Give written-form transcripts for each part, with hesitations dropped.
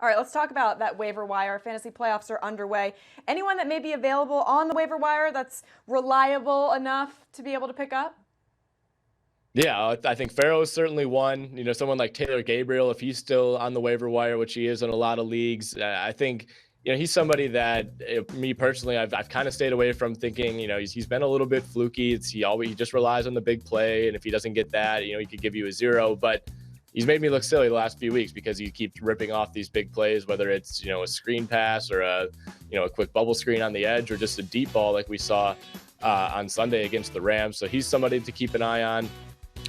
All right, let's talk about that waiver wire. Fantasy playoffs are underway. Anyone that may be available on the waiver wire that's reliable enough to be able to pick up? Yeah, I think Farrow is certainly one. Someone like Taylor Gabriel, if he's still on the waiver wire, which he is in a lot of leagues, I think he's somebody that me personally, I've kind of stayed away from thinking. He's been a little bit fluky. He just relies on the big play, and if he doesn't get that, he could give you a zero. But he's made me look silly the last few weeks because he keeps ripping off these big plays, whether it's a screen pass or a quick bubble screen on the edge or just a deep ball like we saw on Sunday against the Rams. So he's somebody to keep an eye on.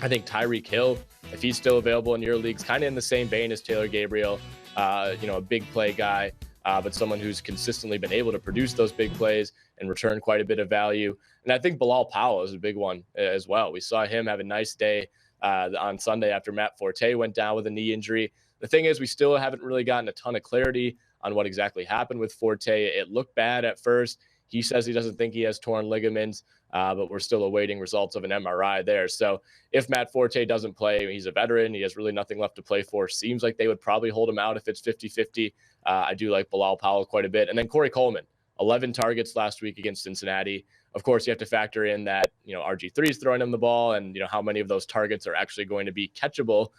I think Tyreek Hill, if he's still available in your leagues, kind of in the same vein as Taylor Gabriel, a big play guy, but someone who's consistently been able to produce those big plays and return quite a bit of value. And I think Bilal Powell is a big one as well. We saw him have a nice day on Sunday after Matt Forte went down with a knee injury. The thing is, we still haven't really gotten a ton of clarity on what exactly happened with Forte. It looked bad at first. He says he doesn't think he has torn ligaments, but we're still awaiting results of an MRI there. So if Matt Forte doesn't play, he's a veteran. He has really nothing left to play for. Seems like they would probably hold him out if it's 50-50. I do like Bilal Powell quite a bit. And then Corey Coleman, 11 targets last week against Cincinnati. Of course, you have to factor in that, RG3 is throwing him the ball and, how many of those targets are actually going to be catchable.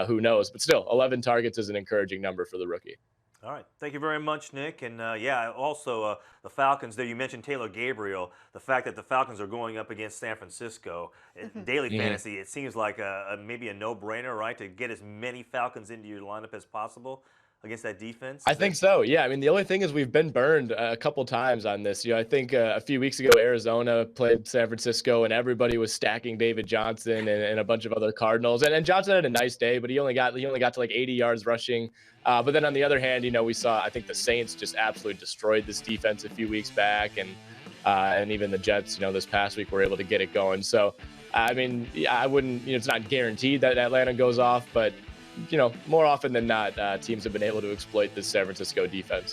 Who knows? But still, 11 targets is an encouraging number for the rookie. All right. Thank you very much, Nick. And also the Falcons there. You mentioned Taylor Gabriel. The fact that the Falcons are going up against San Francisco, daily fantasy, it seems like maybe a no-brainer, right? To get as many Falcons into your lineup as possible against that defense. I think so. Yeah. I mean, the only thing is we've been burned a couple times on this. I think a few weeks ago, Arizona played San Francisco and everybody was stacking David Johnson and a bunch of other Cardinals. And Johnson had a nice day, but he only got to like 80 yards rushing. But then on the other hand, we saw, I think the Saints just absolutely destroyed this defense a few weeks back. And even the Jets, this past week were able to get it going. So, I mean, I wouldn't, it's not guaranteed that Atlanta goes off, but more often than not, teams have been able to exploit this San Francisco defense.